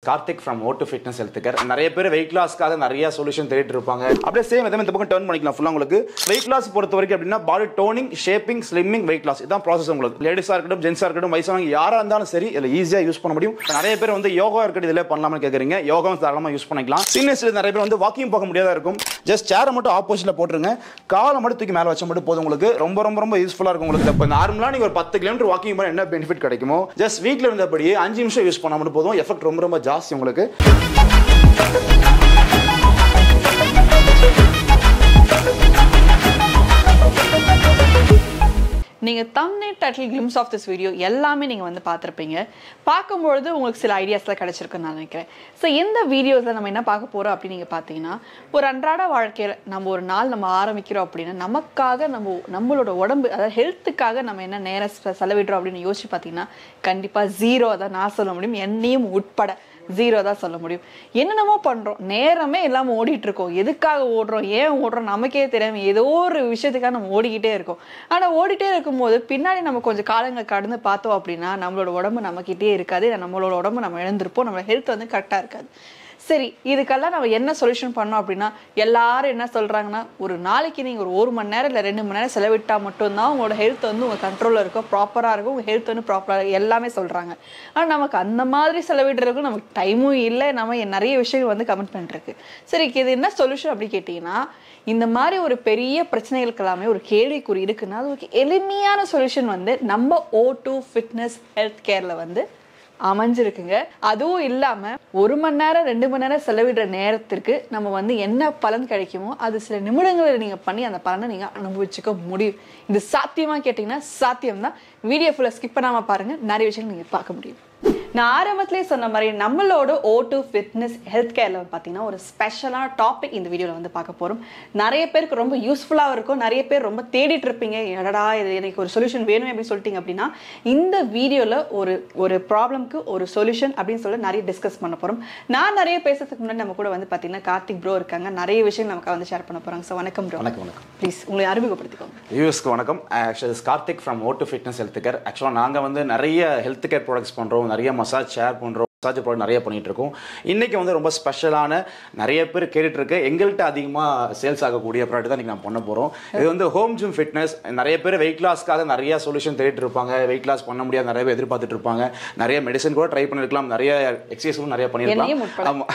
Karthik from O2 Fitness Healthcare. நிறைய பேர் weight lossக்காக நிறைய சொல்யூஷன் தேடிட்டு இருப்பாங்க. அப்படியே சேம் இதே இந்த பக்கம் டர்ன் பண்ணிக்கலாம் ஃபுல்லா உங்களுக்கு. weight loss பொறுத்த வரைக்கும் அப்படினா body toning, shaping, slimming, weight loss இதான் process உங்களுக்கு. லேடிஸா இருக்கட்டும், ஜென்ஸா இருக்கட்டும், வயசானவங்க யாரா இருந்தாலும் சரி இத ஈஸியா யூஸ் பண்ண முடியும். நிறைய பேர் வந்து யோகா இருக்கட்டும் இதெல்லாம் பண்ணலாம்னு கேக்குறீங்க. யோகாவும் தாராளமா யூஸ் பண்ணிக்கலாம். சீனியர்ஸ்ல நிறைய பேர் வந்து வாக்கிங் போக முடியாதா இருக்கும். ஜஸ்ட் சேரை மட்டும் ஆப்போசிட்ல போட்டுருங்க. காலை மட்டும் தூக்கி மேல வச்சா மட்டும் போதும் உங்களுக்கு. ரொம்ப யூஸ்ஃபுல்லா இருக்கும் உங்களுக்கு. இப்ப நார்மலா நீங்க ஒரு 10 கிலோமீட்டர் வாக்கிங் பண்ணா என்ன பெனிஃபிட் கிடைக்குமோ ஜஸ்ட் வீட்ல இருந்தபடியே 5 நிமிஷம் யூஸ் பண்ணா மட்டும் போதும். எஃபெக்ட் ரொம்ப ஜாஸ்தி உங்களுக்கு. நீங்க thumbnail title glimpse of this video எல்லாமே நீங்க வந்து பார்த்திருப்பீங்க. பாக்கும்போது உங்களுக்கு சில ஐடியாஸ்லாம் கிடைச்சிருக்குன்னு நான் நினைக்கிறேன். சோ இந்த வீடியோஸ்ல நம்ம என்ன பார்க்க போறோம் அப்படி நீங்க பாத்தீங்கன்னா ஒரு அன்றாட வாழ்க்கையில நம்ம ஒரு நாள் நம்ம ஆரம்பிக்கிறோம் அப்படின்னா நமக்காக நம்மளோட உடம்பு அதாவது ஹெல்த்துக்காக நம்ம என்ன நேரம் செலவிடுறோம் அப்படின்னு யோசிச்சு பாத்தீங்கன்னா கண்டிப்பா ஜீரோ தான் நான் சொல்ல முடியும். என்னையும் உட்பட ஜீரோ தான் சொல்ல முடியும். என்னென்னமோ பண்றோம், நேரமே இல்லாம ஓடிட்டு இருக்கோம். எதுக்காக ஓடுறோம், ஏன் ஓடுறோம் நமக்கே தெரியாம ஏதோ ஒரு விஷயத்துக்காக நம்ம ஓடிக்கிட்டே இருக்கோம். ஆனா ஓடிட்டே இருக்கும்போது பின்னாடி நம்ம கொஞ்சம் காலங்கள் கடந்து பார்த்தோம் அப்படின்னா நம்மளோட உடம்பு நம்மகிட்டே இருக்காது. நம்மளோட உடம்பு நம்ம இழந்திருப்போம். நம்மளோட ஹெல்த் வந்து கரெக்டா இருக்காது. சரி, இதுக்கெல்லாம் நம்ம என்ன சொல்யூஷன் பண்ணோம் அப்படின்னா எல்லாரும் என்ன சொல்றாங்கன்னா ஒரு நாளைக்கு நீங்க ஒரு மணி நேரம் இல்லை 2 மணி நேரம் செலவிட்டா மட்டும்தான் உங்களோட ஹெல்த் வந்து உங்க கண்ட்ரோல்ல இருக்கும், ப்ராப்பரா இருக்கும், உங்க ஹெல்த் வந்து ப்ராப்பரா எல்லாமே சொல்றாங்க. ஆனா நமக்கு அந்த மாதிரி செலவிடுறதுக்கும் நமக்கு டைமும் இல்லை. நம்ம நிறைய விஷயங்கள் வந்து கமெண்ட் பண்ணிருக்கு. சரி, இது என்ன சொல்யூஷன் அப்படி கேட்டீங்கன்னா இந்த மாதிரி ஒரு பெரிய பிரச்சனைகளுக்கு எல்லாமே ஒரு கேள்விக்குறி இருக்குன்னா அது ஒரு எளிமையான சொல்யூஷன் வந்து நம்ம O2 ஃபிட்னஸ் ஹெல்த் கேர்ல வந்து அமைஞ்சிருக்குங்க. அதுவும் இல்லாம 1 மணி நேரம் 2 மணி நேரம் செலவிடுற நேரத்திற்கு நம்ம வந்து என்ன பலன் கிடைக்குமோ அது சில நிமிடங்களில் நீங்க பண்ணி அந்த பலனை நீங்க அனுபவிச்சுக்க முடியும். இது சாத்தியமா கேட்டீங்கன்னா சாத்தியம் தான். வீடியோ ஃபுல்லா ஸ்கிப் பண்ணாம பாருங்க, நிறைய விஷயங்கள் நீங்க பார்க்க முடியும். நான் ஆரம்பத்திலே சொன்ன மாதிரி நம்மளோட O2 ஃபிட்னஸ் ஹெல்த் கேர்ல பார்த்தீங்கன்னா ஒரு ஸ்பெஷலான டாபிக் இந்த வீடியோவில் வந்து பார்க்க போகிறோம். நிறைய பேருக்கு ரொம்ப யூஸ்ஃபுல்லாக இருக்கும். நிறைய பேர் ரொம்ப தேடிட்டு இருப்பீங்க, எடடா இது எனக்கு ஒரு சொல்யூஷன் வேணும் அப்படின்னு சொல்லிட்டீங்க அப்படின்னா இந்த வீடியோவில் ஒரு ப்ராப்ளம்க்கு ஒரு சொல்யூஷன் அப்படின்னு சொல்லி நிறைய டிஸ்கஸ் பண்ண போகிறோம். நான் நிறைய பேசுறதுக்கு முன்னாடி நம்ம கூட வந்து பார்த்தீங்கன்னா கார்த்திக் ப்ரோ இருக்காங்க. நிறைய விஷயம் நமக்கு வந்து ஷேர் பண்ண போகிறாங்க. ஸோ வணக்கம் ப்ரோ. வணக்கம். ப்ளீஸ் உங்களை அறிமுகப்படுத்திக்கோங்க. யூஎஸ்க்கு வணக்கம். Actually Karthik from O2 fitness health care. ஆக்சுவலாக நாங்கள் வந்து நிறைய ஹெல்த் கேர் ப்ராடக்ட்ஸ் பண்ணுறோம், நிறைய மசாஜ் ஷேர் பண்ணுறோம், மசாஜ் ப்ராடக்ட் நிறைய பண்ணிட்டு இருக்கோம். இன்னைக்கு வந்து ரொம்ப ஸ்பெஷலான நிறைய பேர் கேட்டுட்டு இருக்கு எங்கள்கிட்ட அதிகமாக சேல்ஸ் ஆகக்கூடிய ப்ராடக்ட் தான் நான் பண்ண போகிறோம். இது வந்து ஹோம் ஜிம் ஃபிட்னஸ். நிறைய பேர் வெயிட் லாஸ்க்காக நிறைய சொல்யூஷன் தேடிட்டு இருப்பாங்க. வெயிட் லாஸ் பண்ண முடியாது நிறைய பேர் எதிர்பார்த்துட்டு இருப்பாங்க. நிறைய மெடிசன் கூட ட்ரை பண்ணிருக்கலாம், நிறைய எக்ஸசைஸும் நிறைய பண்ணிருக்கலாம். ஆமாம்,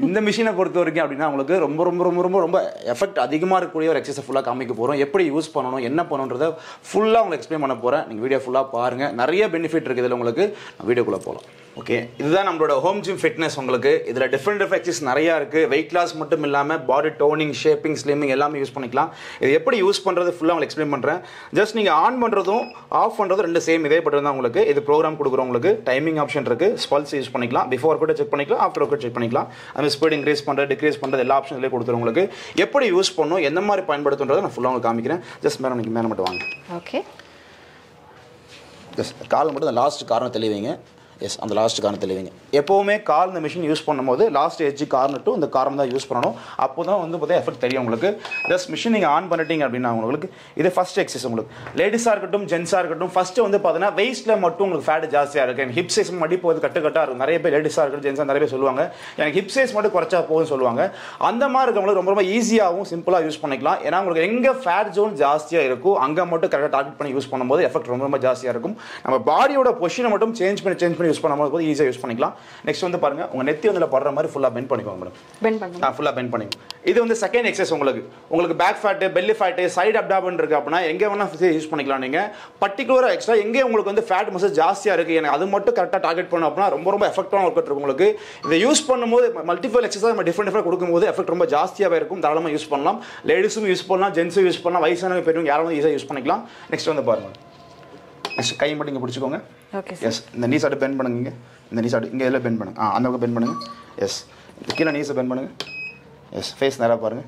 இந்த மிஷினை பொறுத்த வரைக்கும் அப்படின்னா உங்களுக்கு ரொம்ப ரொம்ப ரொம்ப ரொம்ப ரொம்ப எஃபெக்ட் அதிகமாக இருக்கக்கூடிய ஒரு எக்ஸசைஸ் ஃபுல்லாக காமிக்க போகிறோம். எப்படி யூஸ் பண்ணணும், என்ன பண்ணணுன்றதை ஃபுல்லாக உங்களுக்கு எக்ஸ்பிளைன் பண்ண போகிறேன். நீங்கள் வீடியோ ஃபுல்லாக பாருங்கள். நிறைய பெனிஃபிட் இருக்குது இதில் உங்களுக்கு. வீடியோக்குள்ளே போகலாம். ஓகே, இதுதான் நம்மளோட ஹோம் ஜிம் ஃபிட்னஸ். உங்களுக்கு இதில் டிஃப்ரெண்ட் எக்ஸசைஸ் நிறையா இருக்குது. வெயிட் லாஸ் மட்டும் இல்லாமல் பாடி டோனிங், ஷேப்பிங், ஸ்லிம்மிங் எல்லாமே யூஸ் பண்ணிக்கலாம். இது எப்படி யூஸ் பண்ணுறது ஃபுல்லாக உங்களுக்கு எக்ஸ்பிளைன் பண்ணுறேன். ஜஸ்ட் நீங்கள் ஆன் பண்ணுறதும் ஆஃப் பண்ணுறதும் ரெண்டு சேம் இதே பட்டன் தான் உங்களுக்கு. இது ப்ரோக்ராம் கொடுக்குறோம். உங்களுக்கு டைமிங் ஆப்ஷன் இருக்குது. ஸ்பல்ஸ் யூஸ் பண்ணிக்கலாம். பிஃபோர் கூட செக் பண்ணிக்கலாம், ஆஃப்டர் கூட செக் பண்ணிக்கலாம். அதுமாதிரி ஸ்பீட் இன்க்ரீஸ் பண்ணுறது, டிக்ரீஸ் பண்ணுறது எல்லா ஆப்ஷன்லேயே கொடுத்துரும் உங்களுக்கு. எப்படி யூஸ் பண்ணணும், எந்த மாதிரி பயன்படுத்துன்றதை நான் ஃபுல்லாக உங்களுக்கு காமிக்கிறேன். ஜஸ்ட் மேலே நீங்கள் மேலே மட்டும் வாங்க. ஓகே, ஜஸ்ட் கால் மட்டும் அந்த லாஸ்ட் காரணம் தெளிவீங்க. எஸ், அந்த லாஸ்ட் கார்னர் தெளிவிங்க. எப்போவுமே கால் இந்த மிஷின் யூஸ் பண்ணும்போது லாஸ்ட் எட்ஜ் கார்னர் டு இந்த கார்னர் தான் யூஸ் பண்ணணும். அப்போ தான் வந்து பார்த்தா எஃபெக்ட் தெரியும் உங்களுக்கு. ஜஸ்ட் மிஷின் நீங்கள் ஆன் பண்ணிட்டீங்க அப்படின்னா உங்களுக்கு இது ஃபஸ்ட் எக்ஸசைஸ். உங்களுக்கு லேடிஸாக இருக்கட்டும், ஜென்ஸாக இருக்கட்டும், ஃபஸ்ட்டு வந்து பார்த்தீங்கன்னா வெயிஸ்ட்டில் மட்டும் உங்களுக்கு ஃபேட் ஜாஸ்தியாக இருக்குது. எனக்கு ஹிப் சைஸ் மடிப்பு வந்து கட்டாக இருக்கும். நிறைய பேர் லேடிஸாக இருக்கட்டும், ஜென்ஸாக நிறைய பேர் சொல்லுவாங்க எனக்கு ஹிப் சைஸ் மட்டும் குறைச்சா போகும்னு சொல்லுவாங்க. அந்த மாதிரி இருக்கவங்களுக்கு ரொம்ப ரொம்ப ஈஸியாகவும் சிம்பிளாக யூஸ் பண்ணிக்கலாம். ஏன்னா உங்களுக்கு எங்கே ஃபேட் ஜோன் ஜாஸ்தியாக இருக்கும் அங்கே மட்டும் கரெக்டாக டார்கெட் பண்ணி யூஸ் பண்ணும்போது எஃபெக்ட் ரொம்ப ரொம்ப ஜாஸ்தியாக இருக்கும். நம்ம பாடியோட பொசிஷனை மட்டும் சேஞ்ச் பண்ணி யூஸ் பண்ணும்போது ஈஸியாக யூஸ் பண்ணிக்கலாம். நெக்ஸ்ட் வந்து பாருங்க, உங்க நெத்தி வந்து படுற மாதிரி ஃபுல்லா பெண்ட் பண்ணிக்கோங்க மேடம். பெண்ட் பண்ணுங்க. ஃபுல்லா பெண்ட் பண்ணிக்கோங்க. இது வந்து செகண்ட் எக்ஸசைஸ். உங்களுக்கு back fat, belly fat, side abdomen இருக்கு அப்படின்னா எங்க வேணா யூஸ் பண்ணிக்கலாம். நீங்க பர்టిక్యులரா எக்ஸ்ட்ரா எங்க உங்களுக்கு வந்து ஃபேட் மசில் ஜாஸ்தியா இருக்கு எனக்கு அது மட்டும் கரெக்ட்டா டார்கெட் பண்ணனும் அப்படினா ரொம்ப ரொம்ப எஃபெக்டிவான ஒர்க் இருக்கும் உங்களுக்கு. இதை யூஸ் பண்ணும்போது மல்டிபிள் எக்ஸசைஸ் நம்ம டிஃபரண்ட் கொடுக்கும்போது எஃபெக்ட் ரொம்ப ஜாஸ்தியாவே இருக்கும். தாராளமா யூஸ் பண்ணலாம். லேடிஸும் யூஸ் பண்ணலாம், ஜென்ஸும் யூஸ் பண்ணலாம், வயசானவங்க பெரியவங்க யாரும் ஈஸியா யூஸ் பண்ணிக்கலாம். நெக்ஸ்ட் வந்து பாருங்க, கை மட்டும் இங்கே பிடிச்சிக்கோங்க. Okay, yes. இந்த நீ சாடு பெண்ட் பண்ணுங்க. இந்த நீ சாடு இங்கே எல்லாம் பெண்ட் பண்ணுங்க. அந்த பக்கம் பெண்ட் பண்ணுங்க. எஸ், இந்த கீழே நீஸை பெண்ட் பண்ணுங்க. எஸ், ஃபேஸ் நேராக பாருங்க.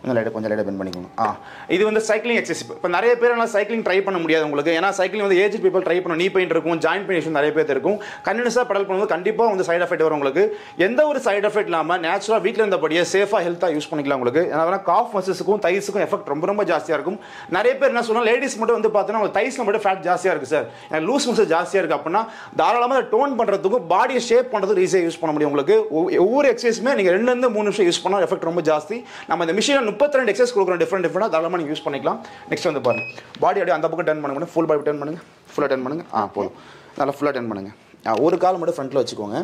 கொஞ்சம் லைட்டாக பெண்ட் பண்ணிக்கோங்க. இது வந்து சைக்கிளிங் எக்ஸசைஸ். இப்போ நிறைய பேர் சைக்கிளிங் ட்ரை பண்ண முடியாது உங்களுக்கு. ஏன்னா சைக்கிளிங் வந்து ஏஜ் பீப்பிள் ட்ரை பண்ண நீ பெயின் இருக்கும், ஜாயின்ட் பெயின் இஷ்யூ நிறைய பேர் இருக்கும். கண்டினியூஸாக பெடல் பண்ணும்போது கண்டிப்பாக வந்து சைடு எஃபெக்ட் வரும் உங்களுக்கு. எந்த ஒரு சைடு எஃபெக்ட் இல்லாமல் நேச்சுரலாக வீட்டில் இருந்தபடியே சேஃபாக ஹெல்த்தாக யூஸ் பண்ணிக்கலாம் உங்களுக்கு. ஏன்னா காஃப் மசில்ஸுக்கும் தைஸுக்கும் எஃபெக்ட் ரொம்ப ஜாஸ்தியாக இருக்கும். நிறைய பேர் என்ன சொன்னால் லேடிஸ் மட்டும் வந்து பார்த்தீங்கன்னா உங்களுக்கு தைஸில் மட்டும் ஃபேட் ஜாஸ்தியாக இருக்குது சார், எனக்கு லூஸ் மசில் ஜாஸ்தியாக இருக்குது அப்படின்னா தாராளமாக டோன் பண்ணுறதுக்கும் பாடியை ஷேப் பண்ணுறதுக்கு ஈஸியாக யூஸ் பண்ண முடியும் உங்களுக்கு. ஒவ்வொரு எக்ஸசைஸுமே நீங்கள் 2 to 3 நிமிஷம் யூஸ் பண்ணால் எஃபெக்ட் ரொம்ப ஜாஸ்தி. நம்ம இந்த மிஷினில் 32 எக்ஸசைஸ் கொடுக்குறோம் டிஃப்ரெண்டாக தாராளமாக நீங்கள் யூஸ் பண்ணிக்கலாம். நெக்ஸ்ட் வந்து பாருங்க, பாடி அப்படியே அந்த பக்கம் டர்ன் பண்ணுங்க, ஃபுல் பாடி டர்ன் பண்ணுங்க, ஃபுல்லாக டர்ன் பண்ணுங்க. போதும், நல்லா ஃபுல்லாக டர்ன் பண்ணுங்க. ஒரு கால் மட்டும் ஃப்ரண்ட்டில் வச்சுக்கோங்க,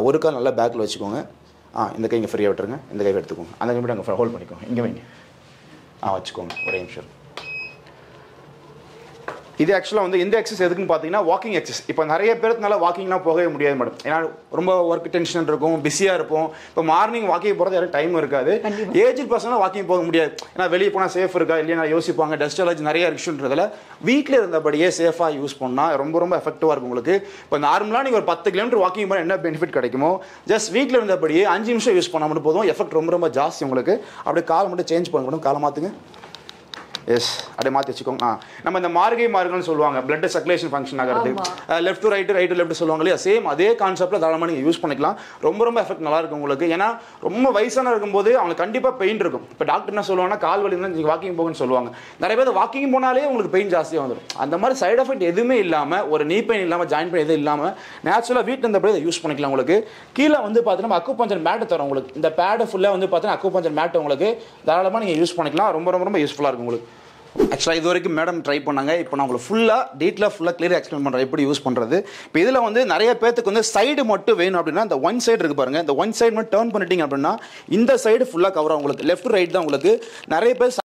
ஒரு கால் நல்லா பேக்கில் வச்சுக்கோங்க. இந்த கை இங்கே ஃப்ரீயாக விட்டுருங்க, இந்த கை எடுத்துக்கோங்க, அந்த கை மட்டும் அங்கே ஹோல்ட் பண்ணிக்கோங்க, இங்கே வைங்க. வச்சுக்கோங்க ஒரே நிமிஷம். இது ஆக்சுவலாக வந்து இந்த எக்ஸசைஸ் எதுக்குன்னு பார்த்தீங்கன்னா வாக்கிங் எக்ஸசைஸ். இப்போ நிறைய பேருக்குனால வாக்கிங்லாம் போகவே முடியாது மேடம். ஏன்னா ரொம்ப ஒர்க் டென்ஷன் இருக்கும், பிஸியாக இருப்போம். இப்போ மார்னிங் வாக்கிங் போகிறது யாரும் டைம் இருக்காது. ஏஜ் பர்சனாக வாக்கிங் போக முடியாது. ஏன்னா வெளியே போனால் சேஃப் இருக்கா இல்லையா யோசிப்பாங்க, டஸ்ட் அலர்ஜி நிறைய இஷ்யூன்றதுல வீட்டில் இருந்தபடியே சேஃபாக யூஸ் பண்ணால் ரொம்ப எஃபெக்டிவாக இருக்கும் உங்களுக்கு. இப்போ நார்மலாக நீங்கள் ஒரு 10 கிலோமீட்டர் வாக்கிங் பண்ணால் என்ன பெனிஃபிட் கிடைக்குமோ ஜஸ்ட் வீட்டில் இருந்தபடியே 5 நிமிஷம் யூஸ் பண்ணால் மட்டும் போதும், எஃபெக்ட் ரொம்ப ஜாஸ்தி உங்களுக்கு. அப்படியே கால் மட்டும் சேஞ்ச் பண்ண முடியும், காலை மாற்றுங்க. எஸ், அப்படியே மாற்றி வச்சுக்கோங்க. நம்ம இந்த மார்கம்னு சொல்லுவாங்க, பிளட் சர்க்குலேஷன் ஃபங்க்ஷன் ஆகிறது, left to right, right to left சொல்லுவாங்க இல்லையா, சேம் அதே கான்செப்ட்டில் தாராளமாக நீங்கள் யூஸ் பண்ணிக்கலாம். ரொம்ப எஃபெக்ட் நல்லா இருக்கும் உங்களுக்கு. ஏன்னா ரொம்ப வயசான இருக்கும்போது அவங்களுக்கு கண்டிப்பாக பெயின் இருக்கும். இப்போ டாக்டர் என்ன சொல்லுவாங்கன்னா கால் வலி இருந்தால் நீங்கள் வாக்கிங் போகுன்னு சொல்லுவாங்க. நிறைய பேர் வாக்கிங் போனாலே உங்களுக்கு பெயின் ஜாஸ்தியாக வந்துடும். அந்த மாதிரி சைடு எஃபெக்ட் எதுவுமே இல்லாமல், ஒரு நீ பெயின் இல்லாமல், ஜாயின் பெயின் எதுவும் இல்லாமல் நேச்சுரலாக வீட்டில் இருந்தபடி அதை யூஸ் பண்ணிக்கலாம் உங்களுக்கு. கீழே வந்து பார்த்தீங்கன்னா அக்குபஞ்சர் மேட்டு தரும் உங்களுக்கு. இந்த பேடு ஃபுல்லாக வந்து பார்த்தீங்கன்னா அக்குபஞ்சர் மேட்டு உங்களுக்கு தாராளமாக நீங்கள் யூஸ் பண்ணிக்கலாம். ரொம்ப யூஸ்ஃபுல்லாக இருக்கும் உங்களுக்கு. ஆக்சுவலாக இது வரைக்கும் மேடம் ட்ரை பண்ணாங்க. இப்போ நான் உங்களுக்கு ஃபுல்லாக கிளியராக எக்ஸ்பிளைன் பண்ணுறேன் எப்படி யூஸ் பண்ணுறது. இப்போ இதில் வந்து நிறைய பேருக்கு வந்து சைடு மட்டும் வேணும் அப்படின்னா இந்த ஒன் சைடு இருக்குது பாருங்கள், இந்த ஒன் சைடு மட்டும் டர்ன் பண்ணிட்டீங்க அப்படின்னா இந்த சைடு ஃபுல்லாக கவர் ஆகும் உங்களுக்கு. லெஃப்ட் ரைட் தான் உங்களுக்கு. நிறைய பேர்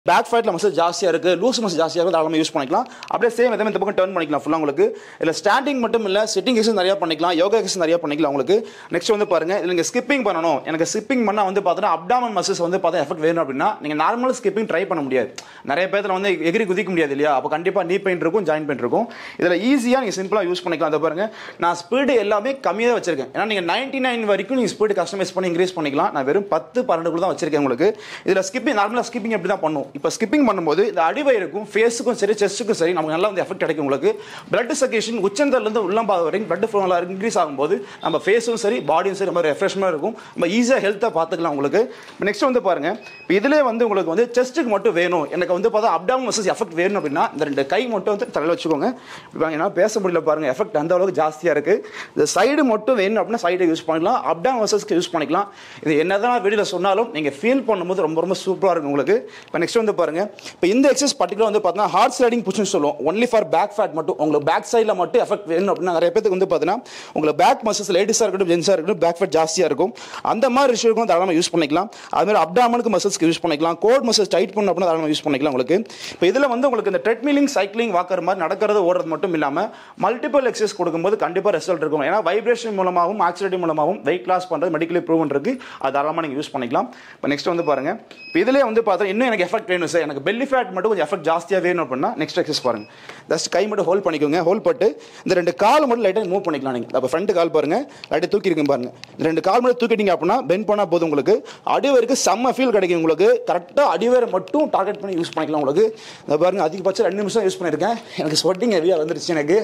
பேக் ஃபைட்டில் மசில் ஜாஸ்தியாக இருக்குது, லூஸ் மசில் ஜாஸ்தியாக இருக்குது, தாராளமாக யூஸ் பண்ணிக்கலாம். அப்படியே சேம் இந்த பக்கம் டர்ன் பண்ணிக்கலாம் ஃபுல்லாக உங்களுக்கு. இதில் ஸ்டாண்டிங் மட்டும் இல்லை, சிட்டிங் எக்ஸசைஸ் நிறையா பண்ணிக்கலாம், யோகா எக்ஸசைஸ் நிறையா பண்ணிக்கலாம் உங்களுக்கு. நெக்ஸ்ட் வந்து பாருங்கள், இதில் நீங்கள் ஸ்கிப்பிங் பண்ணணும், எனக்கு ஸ்கிப்பிங் பண்ணால் வந்து பார்த்தீங்கன்னா அப்டாமன் மசில்ஸ் வந்து பார்த்தா எஃபெக்ட் வேணும் அப்படின்னா நீங்கள் நார்மல் ஸ்கிப்பிங் ட்ரை பண்ண முடியாது. நிறைய பேர் வந்து எகிரி குதிக்க முடியாது இல்லையா, அப்போ கண்டிப்பாக நீ பெயின் இருக்கும், ஜாயின் பெயின் இருக்கும். இதில் ஈஸியாக நீங்கள் சிம்பிளாக யூஸ் பண்ணிக்கலாம். அதை பாருங்கள், நான் ஸ்பீடு எல்லாமே கம்மியாக வச்சிருக்கேன். ஏன்னா நீங்கள் 99 வரைக்கும் நீங்கள் ஸ்பீடு கஸ்டமைஸ் பண்ணி இன்க்ரீஸ் பண்ணிக்கலாம். நான் வெறும் 10-12 தான் வச்சிருக்கேன் உங்களுக்கு. இதில் ஸ்கிப்பிங் நார்மலாக ஸ்கிப்பிங் எப்படி தான் பண்ணும். இப்போ ஸ்கிப்பிங் பண்ணும்போது இந்த அடிவயிறுக்கும் ஃபேஸுக்கும் சரி செஸ்ட்டுக்கும் சரி நமக்கு நல்லா வந்து எஃபெக்ட் கிடைக்கும் உங்களுக்கு. பிளட் சர்க்குலேஷன் உச்சந்தலேருந்து உள்ளம்பாத வரைக்கும் பிளட் ஃப்ளோ நல்லா இன்க்ரீஸ் ஆகும்போது நம்ம ஃபேஸும் சரி பாடியும் சரி ரொம்ப ரெஃப்ரெஷ்மெண்ட் இருக்கும், நம்ம ஈஸியாக ஹெல்த்தாக பார்த்துக்கலாம் உங்களுக்கு. நெக்ஸ்ட் வந்து பாருங்க, இப்போ இதிலே வந்து உங்களுக்கு வந்து செஸ்ட்டுக்கு மட்டும் வேணும், எனக்கு வந்து பார்த்தா அப்டாமன் மசில்ஸ் எஃபெக்ட் வேணும் அப்படின்னா இந்த 2 கை மட்டும் வந்து தலையில் வச்சுக்கோங்க. இப்போ ஏன்னா பேச முடியல பாருங்க, எஃபெக்ட் அந்த அளவுக்கு ஜாஸ்தியாக இருக்குது. இந்த சைடு மட்டும் வேணும் அப்படின்னா சைடை யூஸ் பண்ணிக்கலாம், அப்டாமன் மசில்ஸ்க்கு யூஸ் பண்ணிக்கலாம். இது என்னதான் வீடியோவில் சொன்னாலும் நீங்கள் ஃபீல் பண்ணும்போது ரொம்ப சூப்பராக இருக்கும் உங்களுக்கு. இப்போ நெக்ஸ்ட் வந்து பாருங்க, இப்போ இந்த எக்ஸசைஸ் பர்டிகுலர் வந்து பார்த்தீங்கன்னா ஹார்ட் ஸ்லைடிங் புஷ்னு சொல்லுவோம். ஒன்லி ஃபார் பேக் ஃபேட் மட்டும், உங்களுக்கு பேக் சைடில் மட்டும் எஃபெக்ட் வேணும் அப்படின்னா நிறைய பேருக்கு வந்து பார்த்தீங்கன்னா உங்களுக்கு பேக் மசில்ஸ் லேடிஸாக இருக்கட்டும் ஜென்ஸாக இருக்கட்டும் பேக் ஃபேட் ஜாஸ்தியாக இருக்கும். அந்த மாதிரி விஷயங்களும் தாராளமாக யூஸ் பண்ணிக்கலாம். அதுமாதிரி அப்டாமனுக்கு மசில்ஸ்க்கு யூஸ் பண்ணிக்கலாம், கோட் மசில்ஸ் டைட் பண்ணணும் அப்படின்னா தாராளமாக யூஸ் பண்ணிக்கலாம் உங்களுக்கு. இப்போ இதில் வந்து உங்களுக்கு இந்த ட்ரெட்மில்லிங், சைக்கிளிங், வாக்கர் மாதிரி நடக்கிறது ஓடுறது மட்டும் இல்லாமல் மல்டிபிள் எக்ஸசைஸ் கொடுக்கும்போது கண்டிப்பாக ரிசல்ட் இருக்கும். ஏன்னா வைப்ரேஷன் மூலமாகவும் ஆக்சிலேட்டி மூலமாகவும் வெயிட் லாஸ் பண்ணுறது மெடிக்கலி ப்ரூவன் இருக்குது, அது தாராளமாக நீங்கள் யூஸ் பண்ணிக்கலாம். இப்போ நெக்ஸ்ட் வந்து பாருங்கள், இப்போ இதிலே வந்து பார்த்தா இன்னும் எனக்கு எஃபெக்ட் வேணும் சார், எனக்கு பெல்லி ஃபேட் மட்டும் கொஞ்சம் எஃபெக்ட் ஜாஸ்தியாக வேணும் அப்படின்னா நெக்ஸ்ட் எக்ஸசைஸ் பாருங்க. ஜஸ்ட் கை மட்டும் ஹோல்ட் பண்ணிக்கோங்க, ஹோல்ட் பண்ணிட்டு இந்த 2 கால் மட்டும் லைட்டாக மூவ் பண்ணிக்கலாம். நீங்கள் அப்போ ஃப்ரண்ட் கால் பாருங்க லைட்டாக தூக்கி இருக்கு பாருங்க, இந்த 2 கால் மட்டும் தூக்கிட்டீங்க அப்படின்னா பெண்ட் பண்ணால் போதும் உங்களுக்கு. அடிவருக்கு செம்ம ஃபீல் கிடைக்கும் உங்களுக்கு. கரெக்டாக அடிவரை மட்டும் டார்கெட் பண்ணி யூஸ் பண்ணிக்கலாம் உங்களுக்கு. இந்த பாருங்க அதிகபட்சம் 2 நிமிஷம் யூஸ் பண்ணியிருக்கேன், எனக்கு ஸ்வெட்டிங் ஹெவியாக வந்துருச்சு எனக்கு.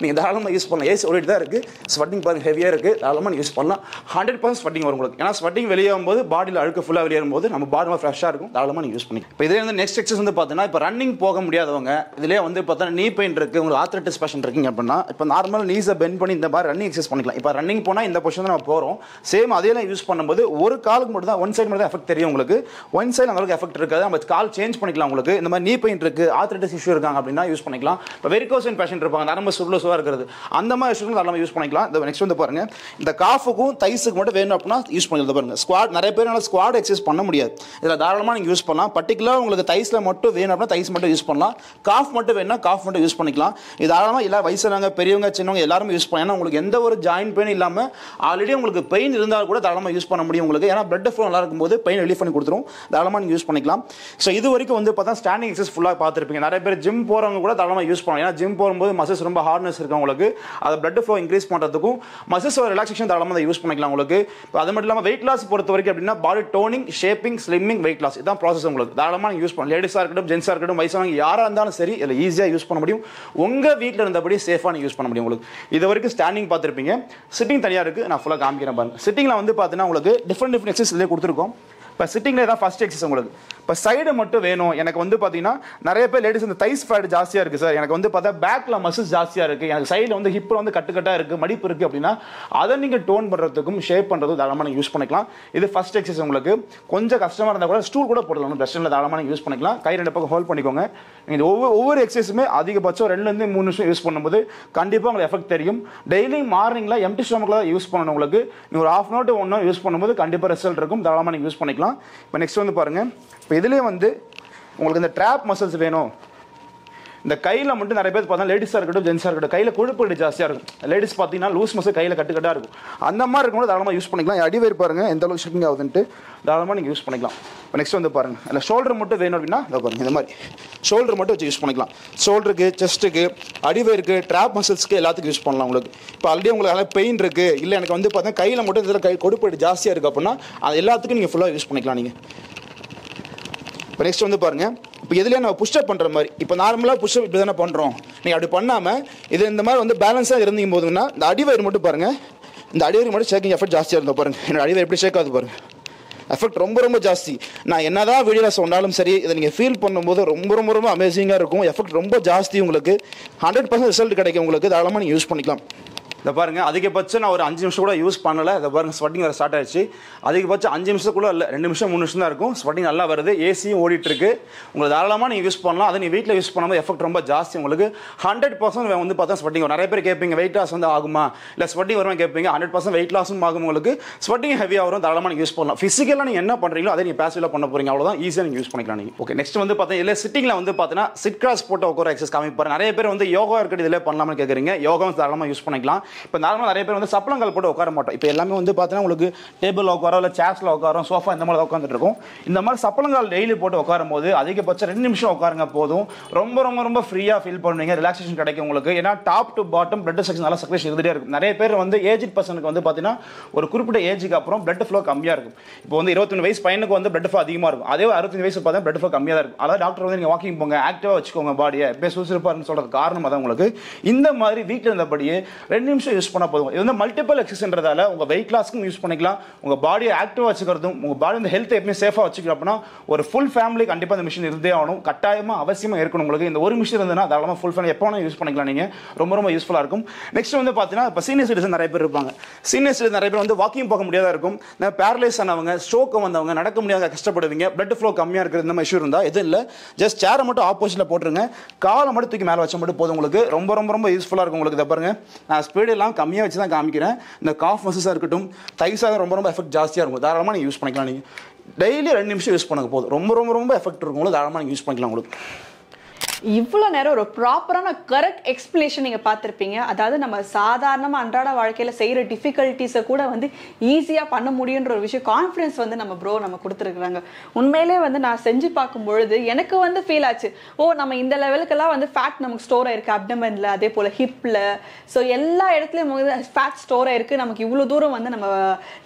நீங்கள் தாராளமாக யூஸ் பண்ணலாம், ஏசி ஓடிட்டு தான் இருக்குது, ஸ்வெட்டிங் பாருங்க ஹெவியாக இருக்குது, தாராளமாக யூஸ் பண்ணலாம். 100% ஸ்வெட்டிங் வரும் உங்களுக்கு. ஏன்னா ஸ்வெட்டிங் வெளியாகும் போது பாடியில் அழுக்கு ஃபுல்லாக வெளியேறும் போது நம்ம பாடி ஃப்ரெஷ்ஷாக இருக்கும், தாராளமாக நீங்கள் யூஸ் பண்ணி. இப்போ இதே வந்து நெக்ஸ்ட் எக்ஸசைஸ் வந்து பார்த்தீங்கன்னா இப்போ ரன்னிங் போக முடியாதவங்க, இதிலே வந்து பார்த்தீங்கன்னா நீ பெயின் இருக்குது, உங்களுக்கு ஆர்த்ரைட்டிஸ் பேஷண்ட் இருக்கீங்க அப்படின்னா இப்போ நார்மல் நீஸை பெண்ட் பண்ணி இந்த மாதிரி ரன்னிங் எக்ஸசைஸ் பண்ணிக்கலாம். இப்போ ரன்னிங் போனால் இந்த பொசிஷன் தான் நம்ம போகிறோம், சேம் அதே யூஸ் பண்ணும்போது ஒரு காலுக்கு மட்டும் தான், ஒன் சைடு மட்டும் தான் எஃபெக்ட் தெரியும் உங்களுக்கு. ஒன் சைடு அந்த அளவுக்கு எஃபெக்ட் இருக்காது, நம்ம கால் சேஞ்ச் பண்ணிக்கலாம் உங்களுக்கு. இந்த மாதிரி நீ பெயின் இருக்குது, ஆர்த்ரைட்டிஸ் இஷ்யூ இருக்காங்க அப்படின்னா யூஸ் பண்ணிக்கலாம். இப்போ வெரிகோசன் பேஷண்ட் இருப்பாங்க, நரம்பு சுருளாக இருக்கிறது, அந்த மாதிரி இஷ்யூ நல்லா யூஸ் பண்ணிக்கலாம். இந்த நெக்ஸ்ட் வந்து பாருங்க, இந்த காஃபுக்கும் தைஸுக்கு மட்டும் வேணும் அப்படின்னா யூஸ் பண்ணிக்கலாம். பாருங்க ஸ்குவாட், நிறைய பேர் ஸ்குவாட் எக்ஸசைஸ் பண்ண முடியாது, இதில் தாராளமாக நீங்கள் யூஸ் பண்ணலாம். பர்டிகுலர் உங்களுக்கு தைஸில் மட்டும் வேணும் அப்படின்னா தைஸ் மட்டும் யூஸ் பண்ணலாம். காஃப் மட்டும் வேணும்னா காஃப் மட்டும் யூஸ் பண்ணிக்கலாம். இது தாராளமாக எல்லா வயசானவங்க பெரியவங்க சின்னவங்க எல்லாருமே யூஸ் பண்ணலாம். ஏன்னா உங்களுக்கு எந்த ஒரு ஜாயின்ட் பெயின் இல்லாமல் ஆல்ரெடி உங்களுக்கு பெயின் இருந்தால் கூட தாராளமாக யூஸ் பண்ண முடியும் உங்களுக்கு. ஏன்னா பிளட் ஃப்ளோ நல்லா இருக்கும்போது பெயின் ரிலீஃப் பண்ணி கொடுத்துரும். தாராளமாக நீங்கள் யூஸ் பண்ணிக்கலாம். ஸோ இது வரைக்கும் வந்து பார்த்தா ஸ்டாண்டிங் எக்ஸசைஸ் ஃபுல்லாக பார்த்துருப்பீங்க. நிறைய பேர் ஜிம் போகிறவங்க கூட தாராளமாக யூஸ் பண்ணலாம். ஏன்னா ஜிம் போகும்போது மசில்ஸ் ரொம்ப ஹார்ட்னஸ் இருக்கும் உங்களுக்கு. அதை பிளட் ஃப்ளோ இன்க்ரீஸ் பண்ணுறதுக்கும் மசில்ஸ் ரிலாக்ஸேஷன் தாராளமாக யூஸ் பண்ணிக்கலாம் உங்களுக்கு. இப்போ அது மட்டும் இல்லாமல் வெயிட் லாஸ் பொறுத்த வரைக்கும் அப்படின்னா body toning, shaping, slimming, weight loss இதான் ப்ராசஸ் உங்களுக்கு. தாராளமாக யூஸ் பண்ணலாம். லேடிஸாக இருக்கட்டும், ஜென்ஸாக இருக்கட்டும், வயசானவங்க யாராக இருந்தாலும் சரி இதில் ஈஸியாக யூஸ் பண்ண முடியும். உங்கள் வீட்டில் இருந்தபடி சேஃபாக நீங்கள் யூஸ் பண்ண முடியும் உங்களுக்கு. இது வரைக்கும் ஸ்டாண்டிங் பார்த்துருப்பீங்க. சிட்டிங் தனியாக இருக்குது. நான் ஃபுல்லாக காமிக்கிறேன் பாருங்க. சிட்டிங்கில் வந்து பார்த்தீங்கன்னா உங்களுக்கு டிஃப்ரெண்ட் எக்ஸசைஸ் இதிலே கொடுத்துருக்கோம். இப்போ சிட்டிங்கில் தான் ஃபர்ஸ்ட் எக்ஸசைஸ் உங்களுக்கு. இப்போ சைடு மட்டும் வேணும் எனக்கு வந்து பார்த்தீங்கன்னா நிறைய பேர் லேடிஸ் இந்த தைஸ் ஃபேட் ஜாஸ்தியாக இருக்குது சார், எனக்கு வந்து பார்த்தா பேக்கில் மசில்ஸ் ஜாஸ்தியாக இருக்குது, எனக்கு சைடில் வந்து ஹிப்பில் வந்து கட்டுக்கட்டாக இருக்குது, மடிப்பு இருக்குது அப்படின்னா அதை நீங்கள் டோன் பண்ணுறதுக்கும் ஷேப் பண்ணுறதுக்கும் தாராளமாக நீங்கள் யூஸ் பண்ணிக்கலாம். இது ஃபர்ஸ்ட் எக்ஸசைஸ் உங்களுக்கு. கொஞ்சம் கஷ்டமாக இருந்தால் கூட ஸ்டூல் கூட போடலாம், பிரச்சனை தாராளமாக நீங்கள் யூஸ் பண்ணிக்கலாம். கை 2 பக்கம் ஹோல்ட் பண்ணிக்கோங்க. நீங்கள் ஒவ்வொரு எக்ஸசைஸுமே அதிகபட்சம் 2 3 நிமிஷம் யூஸ் பண்ணும்போது கண்டிப்பாக உங்களுக்கு எஃபெக்ட் தெரியும். டெய்லி மார்னிங்கில் எம்டி ஸ்டொமக்கில் தான் யூஸ் பண்ணணும் உங்களுக்கு. நீங்கள் ஒரு 1/2 hour to 1 hour யூஸ் பண்ணும்போது கண்டிப்பாக ரிசல்ட் இருக்கும். தாராளமாக நீங்கள் யூஸ் பண்ணிக்கலாம். இப்போ நெக்ஸ்ட் வந்து பாருங்கள். இப்போ இதுலேயே வந்து உங்களுக்கு இந்த ட்ராப் மசில்ஸ் வேணும். இந்த கையில் மட்டும் நிறைய பேர் பார்த்தா லேடிஸாக இருக்கட்டும், ஜென்ஸாக இருக்கட்டும், கையில் கொழுப்பு ஜாஸ்தியாக இருக்கும். லேடிஸ் பார்த்தீங்கன்னா லூஸ் மசில் கையில் கட்டுக்கட்டாக இருக்கும். அந்த மாதிரி இருக்கும்போது தாராளமாக யூஸ் பண்ணிக்கலாம். அடிவயிறு பாருங்கள் எந்த அளவுக்கு ஷேக்கிங் ஆகுதுன்ட்டு தாராளமாக நீங்கள் யூஸ் பண்ணிக்கலாம். இப்போ நெக்ஸ்ட் வந்து பாருங்கள். அதில் ஷோல்டர் மட்டும் வேணும் அப்படின்னா இதை பாருங்கள், இந்த மாதிரி ஷோல்டர் மட்டும் வச்சு யூஸ் பண்ணிக்கலாம். ஷோல்டருக்கு, செஸ்ட்டுக்கு, அடிவயிருக்கு, ட்ராப் மசில்ஸ்க்கு எல்லாத்துக்கும் யூஸ் பண்ணலாம் உங்களுக்கு. இப்போ ஆல்ரெடி உங்களுக்கு நல்லா பெயின் இருக்குது, இல்லை எனக்கு வந்து பார்த்தா கையில் மட்டும் இதில் கொழுப்பு ஜாஸ்தியாக இருக்குது அப்படின்னா அது எல்லாத்துக்கும் நீங்கள் ஃபுல்லாக யூஸ் பண்ணிக்கலாம் நீங்கள். இப்போ நெக்ஸ்ட் வந்து பாருங்கள். இப்போ எதுலேயே நம்ம புஷ்அப் பண்ணுற மாதிரி, இப்போ நார்மலாக புஷ்அப் இப்படி தானே பண்ணுறோம். நீங்கள் அப்படி பண்ணாமல் இது இந்த மாதிரி வந்து பேலன்ஸாக இருந்தீங்க போதுங்கன்னா இந்த அடிவயிறு மட்டும் பாருங்கள். இந்த அடிவயிறு மட்டும் ஷேக்கிங் எஃபெக்ட் ஜாஸ்தியாக இருந்தால் பாருங்கள். என்னோட அடிவயிறு எப்படி ஷேக் ஆகுது பாருங்கள். எஃபெக்ட் ரொம்ப ஜாஸ்தி. நான் என்னதான் வீடியோவில் சொன்னாலும் சரி இதை நீங்கள் ஃபீல் பண்ணும்போது ரொம்ப அமேசிங்காக இருக்கும். எஃபெக்ட் ரொம்ப ஜாஸ்தி உங்களுக்கு. 100% ரிசல்ட் கிடைக்கும் உங்களுக்கு. தாராளமாக நீங்கள் யூஸ் பண்ணிக்கலாம். இதை பாருங்கள். அதிகபட்சம் நான் ஒரு 5 நிமிஷம் கூட யூஸ் பண்ணலை. இதை பாருங்கள், ஸ்வெட்டிங் வர ஸ்டார்ட் ஆயிடுச்சு. அதிகபட்சம் 5 நிமிஷத்துக்குள்ள இல்லை, 2 நிமிஷம் 3 நிமிஷம் தான் இருக்கும். ஸ்வெட்டிங் நல்லா வருது, ஏசியும் ஓடிட்டுருக்கு. உங்களுக்கு தாராளமாக நீங்கள் யூஸ் பண்ணலாம். அதை நீங்கள் வீட்டில் யூஸ் பண்ணும்போது எஃபெக்ட் ரொம்ப ஜாஸ்தி உங்களுக்கு. 100% வந்து பார்த்தா ஸ்வெட்டிங் வரும். நிறைய பேர் கேட்பீங்க வெயிட் லாஸ் வந்து ஆகுமா, இல்லை ஸ்வெட்டிங் வருமா கேட்பீங்க. 100% வெயிட் லாஸும் ஆகும் உங்களுக்கு. ஸ்வெட்டிங் ஹெவியாக வரும். தாராளமாக நீங்கள் யூஸ் பண்ணலாம். ஃபிசிக்கலாக நீங்கள் என்ன பண்ணுறீங்களோ அதை நீங்கள் பேசிவாக பண்ண போகிறீங்க. அவ்வளோதான், ஈஸியாக நீங்கள் யூஸ் பண்ணிக்கலாம் நீங்கள். ஓகே, நெக்ஸ்ட் வந்து பார்த்தீங்கன்னா இல்லை சிட்டிங்கில் வந்து பார்த்தீங்கன்னா சிட் கிராஸ் போட்டு உட்கார எக்ஸசைஸ் காமிப்பாரு. நிறைய பேர் வந்து யோகா இருக்கிறது இதில் பண்ணலாம்னு கேட்குறீங்க. யோகாவும் தாராளமாக யூஸ் பண்ணிக்கலாம். இப்போ நார்மலாக நிறைய வந்து சப்பளங்கள் போட்டு உட்கார மாட்டோம். இப்போ எல்லாமே வந்து பார்த்தீங்கன்னா உங்களுக்கு டேபிள் உட்காரம், இல்லை சேர்ஸில் உட்காரம், சோஃபா இந்த மாதிரி உட்காந்துட்டு இருக்கும். இந்த மாதிரி சப்பளங்கள் டெய்லி போட்டு உட்காரும் போது அதிகபட்சம் 2 நிமிஷம் உட்காருங்க போதும். ரொம்ப ஃப்ரீயாக ஃபீல் பண்ணுவீங்க. ரிலாக்ஸேஷன் கிடைக்கும் உங்களுக்கு. ஏன்னா top to bottom blood section நல்லா சர்க்குலேஷன் இருந்துகிட்டே இருக்கும். நிறைய பேர் வந்து ஏஜ்ட் பர்சனுக்கு வந்து பார்த்தீங்கன்னா ஒரு குறிப்பிட்ட ஏஜுக்கு அப்புறம் பிளட் ஃப்ளோ கம்மியாக இருக்கும். இப்போ வந்து 21 வயசு பையனுக்கு வந்து பிளட் ஃப்ளோ அதிகமாக இருக்கும். அதே 65 வயசு பார்த்தா பிளட் ஃப்ளோ கம்மியாக தான் இருக்கும். அதாவது டாக்டர் வந்து நீங்கள் வாக்கிங் போங்க, ஆக்டிவாக வச்சுக்கோங்க பாடியை, எப்போ சுறுசுறுப்பாக சொல்கிறது காரணம் அதான் உங்களுக்கு. இந்த மாதிரி வீட்டில் இருந்தபடியே 2 நிமிஷம் யூஸ் பண்ணால் போதும். இது வந்து மல்டிபிள் எக்ஸசைஸ்ன்றதால உங்க வெயிட் லாஸ்க்கும் யூஸ் பண்ணிக்கலாம். உங்க பாடியை ஆக்டிவா வச்சுக்கிறதும், உங்க பாடி இந்த ஹெல்த் எப்பவுமே சேஃபா வச்சுக்கிறோம் அப்படின்னா ஒரு ஃபுல் ஃபேமிலி கண்டிப்பா இந்த மிஷின் இருந்தே ஆகணும். கட்டாயமா அவசியமா இருக்கணும் உங்களுக்கு. இந்த ஒரு மிஷின் இருந்ததுன்னா தாராளமா ஃபுல் ஃபேமிலி எப்போ வேணாலும் யூஸ் பண்ணிக்கலாம் நீங்க. ரொம்ப யூஸ்ஃபுல்லா இருக்கும். நெக்ஸ்ட் வந்து பாத்தீங்கன்னா இப்போ சீனியர் சிட்டிசன் நிறைய பேர் இருப்பாங்க. சீனியர் சிட்டிசன் நிறைய பேர் வந்து வாக்கிங் போக முடியாதா இருக்கும். பேரலைஸ் ஆனவங்க, ஸ்ட்ரோக் வந்தவங்க, நடக்க முடியாத கஷ்டப்படுவீங்க, பிளட் ஃப்ளோ கம்மியா இருக்கிற இந்த மாதிரி இஷ்யூ இருந்தா எதுவும் இல்லை, ஜஸ்ட் சேரை மட்டும் ஆப்போசிட்ல போட்டுருங்க, காலை மட்டும் தூக்கி மேலே வச்ச மட்டும் போதும் உங்களுக்கு. ரொம்ப யூஸ்ஃபுல்லா இருக்கும் உங்களுக்கு. இதை பாருங்க, நான் ஸ்பீடு எல்லாம் கம்மியாக வச்சு தான் காமிக்கிறேன். இந்த காஃப் மசில்ஸாக இருக்கட்டும், தைஸாக ரொம்ப எஃபெக்ட் ஜாஸ்தியாக இருக்கும். தாராளமாக நீங்கள் யூஸ் பண்ணிக்கலாம். நீங்கள் டெய்லி 2 நிமிஷம் யூஸ் பண்ணுங்க போதும். ரொம்ப எஃபெக்ட் இருக்கும் உங்களுக்கு. தாராளமாக நீங்கள் யூஸ் பண்ணிக்கலாம் உங்களுக்கு. இவ்வளோ நேரம் ஒரு ப்ராப்பரான கரெக்ட் எக்ஸ்பிளேஷன் நீங்கள் பார்த்துருப்பீங்க. அதாவது நம்ம சாதாரணமாக அன்றாட வாழ்க்கையில் செய்கிற டிஃபிகல்ட்டிஸை கூட வந்து ஈஸியாக பண்ண முடியுன்ற ஒரு விஷயம் கான்ஃபிடன்ஸ் வந்து நம்ம ப்ரோ நம்ம கொடுத்துருக்குறாங்க. உண்மையிலே வந்து நான் செஞ்சு பார்க்கும்பொழுது எனக்கு வந்து ஃபீல் ஆச்சு, ஓ நம்ம இந்த லெவலுக்கெல்லாம் வந்து ஃபேட் நமக்கு ஸ்டோர் ஆயிருக்கு அப்டமனில், அதே போல் ஹிப்பில், ஸோ எல்லா இடத்துலையும் ஃபேட் ஸ்டோர் ஆயிருக்கு. நமக்கு இவ்வளோ தூரம் வந்து நம்ம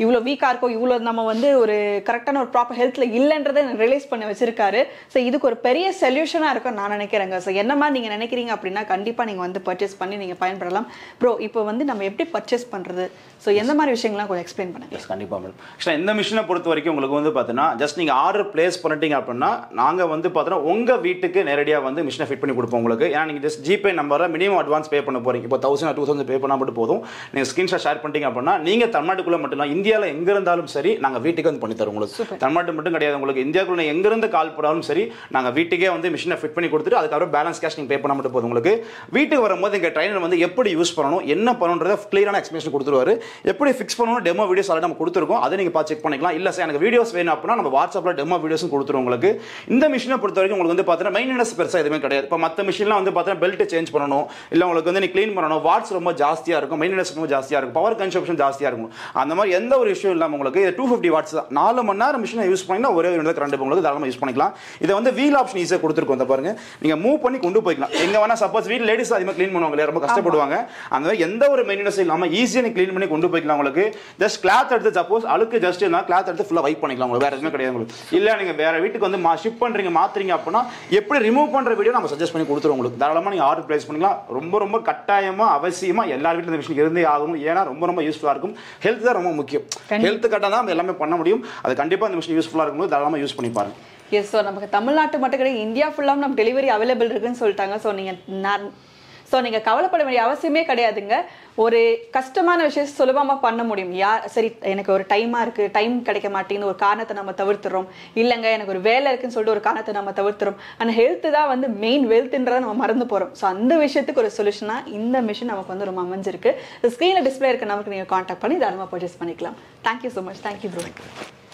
இவ்வளோ வீக்காக இருக்கோம், இவ்வளோ நம்ம வந்து ஒரு கரெக்டான ஒரு ப்ராப்பர் ஹெல்த்தில் இல்லைன்றதை ரிலைஸ் பண்ண வச்சிருக்காரு. ஸோ இதுக்கு ஒரு பெரிய சொல்யூஷனாக இருக்கும் நான் நினைக்கிறேன். ஸோ என்ன மாதிரி நீங்கள் நினைக்கிறீங்க அப்படின்னா கண்டிப்பாக நீங்கள் வந்து பர்ச்சேஸ் பண்ணி நீங்கள் பயன்படலாம். ப்ரோ இப்போ வந்து நம்ம எப்படி பர்ச்சேஸ் பண்ணுறது, ஸோ எந்த மாதிரி விஷயங்கள்லாம் கொஞ்சம் எக்ஸ்பிளைன் பண்ணுங்க. கண்டிப்பாக மேடம். ஆக்சுவலாக இந்த மிஷினை பொறுத்த வரைக்கும் உங்களுக்கு வந்து பார்த்தீங்கன்னா ஜஸ்ட் நீங்கள் ஆர்டர் பிளேஸ் பண்ணிட்டீங்க அப்படின்னா நாங்கள் வந்து பார்த்தீங்கன்னா உங்கள் வீட்டுக்கு நேரடியாக வந்து மிஷினை ஃபிட் பண்ணி கொடுப்போம் உங்களுக்கு. ஏன்னா நீங்கள் ஜஸ்ட் ஜிபே நம்பரில் மினிமம் அட்வான்ஸ் பே பண்ண போகிறீங்க. இப்போ 1000 or 2000 பே பண்ணால் மட்டும் போதும். நீங்கள் ஸ்கிரீன்ஷாட் ஷேர் பண்ணிட்டீங்க அப்படின்னா நீங்கள் தமிழ்நாட்டுக்குள்ளே மட்டும் இல்லை, இந்தியாவில் எங்கே இருந்தாலும் சரி நாங்கள் வீட்டுக்கு வந்து பண்ணி தரோம் உங்களுக்கு. தமிழ்நாட்டு மட்டும் கிடையாது உங்களுக்கு, இந்தியாவுக்குள்ள எங்கேருந்து கால் போடாலும் சரி நாங்கள் வீட்டுக்கே வந்து மிஷினை ஃபிட் பண்ணி கொடுத்துட்டு அதுக்கு தவிர பேலன்ஸ் கேஷ் நீங்கள் பே பண்ண மட்டும் போதும் உங்களுக்கு. வீட்டுக்கு வரும்போது எங்கள் ட்ரைனர் வந்து எப்படி யூஸ் பண்ணணும், என்ன பண்ணணுன்றத கிளியரான எக்ஸ்பிளேஷன் கொடுத்துருவாரு. எப்படி ஃபிக்ஸ் பண்ணணும் டெமோ வீடியோஸ் ஆல்ரெடி நம்ம கொடுத்துருக்கோம், அதை நீங்கள் பார்த்து செக் பண்ணிக்கலாம். இல்லை சார் எனக்கு வீடியோஸ் வேணும் அப்படின்னா நம்ம வாட்ஸ்அப்பில் டெமோ வீடியோஸும் கொடுத்துருவோம் உங்களுக்கு. இந்த மிஷினை பொறுத்த வரைக்கும் உங்களுக்கு வந்து பார்த்தீங்கன்னா மெயின்டெனன்ஸ் பெருசாக எதுவுமே கிடையாது. இப்போ மற்ற மிஷின்லாம் வந்து பார்த்தீங்கன்னா பெல்ட் சேஞ்ச் பண்ணணும், இல்லை உங்களுக்கு வந்து நீ க்ளீன் பண்ணணும், வாட்ஸ் ரொம்ப ஜாஸ்தியாக இருக்கும், மெயின்டெனன்ஸ் ரொம்ப ஜாஸ்தியாக இருக்கும், பவர் கன்சப்ஷன் ஜாஸ்தியாக இருக்கும். அந்த மாதிரி எந்த ஒரு இஷ்யூ இல்லாமல் உங்களுக்கு 250 வாட்ஸ் தான் 4 மணி நேரம் மிஷினை யூஸ் பண்ணிங்கன்னா ஒரே ஒரு கரண்ட் உங்களுக்கு தாராளமாக யூஸ் பண்ணிக்கலாம். இதை வந்து வீல் ஆப்ஷன் ஈஸியாக கொடுத்துருக்கோம். இந்த பாருங்க நீங்கள் மூவ் பண்ணி கொண்டு போய்க்கலாம். எங்கே வேணா சப்போஸ் வீட்டில் லேடிஸ் அதிகமாக க்ளீன் பண்ணுவாங்க, ரொம்ப கஷ்டப்படுவாங்க. அந்த மாதிரி எந்த ஒரு மெயின்டெனன்ஸ் இல்லாமல் ஈஸியாக நீ க்ளீன் பண்ணி கொண்டு போய்க்கலாம். உங்களுக்கு ஜஸ்ட் கிளாத் எடுத்து சப்போஸ் அழுக்கு ஜஸ்ட் இருந்தால் கிளாத் எடுத்து ஃபுல்லாக வைப் பண்ணிக்கலாம். உங்களுக்கு வேறு எதுவுமே கிடையாது. உங்களுக்கு இல்லை நீங்கள் வேறு வீட்டுக்கு வந்து ஷிப் பண்ணுறீங்க மாற்றுறீங்க அப்படின்னா எப்படி ரிமூவ் பண்ணுற வீடியோ நம்ம சஜஸ்ட் பண்ணி கொடுத்துருவோம். உங்களுக்கு தாராளமாக நீங்கள் ஆர்டர் பிளேஸ் பண்ணிக்கலாம். ரொம்ப ரொம்ப கட்டாயமாக அவசியமாக எல்லா வீட்டில் இந்த மிஷின் இருந்தே ஆகும். ஏன்னா ரொம்ப ரொம்ப யூஸ்ஃபுல்லாக இருக்கும். ஹெல்த் தான் ரொம்ப முக்கியம். ஹெல்த் கரெக்டாக தான் நம்ம எல்லாமே பண்ண முடியும். அது கண்டிப்பாக இந்த மிஷின் யூஸ்ஃபுல்லாக இருக்கும்போது தாராளமாக யூஸ் பண்ணி பாருங்க. எஸ், ஸோ நமக்கு தமிழ்நாட்டு மட்டும் கிடையாது, இந்தியா ஃபுல்லாக நம்ம டெலிவரி அவைலபிள் இருக்குன்னு சொல்லிட்டாங்க. நீங்கள் கவலைப்பட வேண்டிய அவசியமே கிடையாதுங்க. ஒரு கஷ்டமான விஷயம் சுலபமாக பண்ண முடியும். சரி எனக்கு ஒரு டைம் கிடைக்க மாட்டேங்குது ஒரு காரணத்தை நம்ம தவிர்த்துறோம், இல்லைங்க எனக்கு ஒரு வேலை இருக்குன்னு சொல்லிட்டு ஒரு காரணத்தை நம்ம தவிர்த்துறோம். ஆனால் ஹெல்த் தான் வந்து மெயின், வெல்த்ன்றதை நம்ம மறந்து போகிறோம். ஸோ அந்த விஷயத்துக்கு ஒரு சொல்யூஷனாக இந்த மிஷின் நமக்கு வந்து ரொம்ப அமைஞ்சிருக்கு. ஸ்க்ரீனில் டிஸ்பிளே இருக்க நமக்கு நீங்கள் கான்டாக்ட் பண்ணி தாராளமாக பர்ச்சேஸ் பண்ணிக்கலாம். Thank you so much. Thank you bro.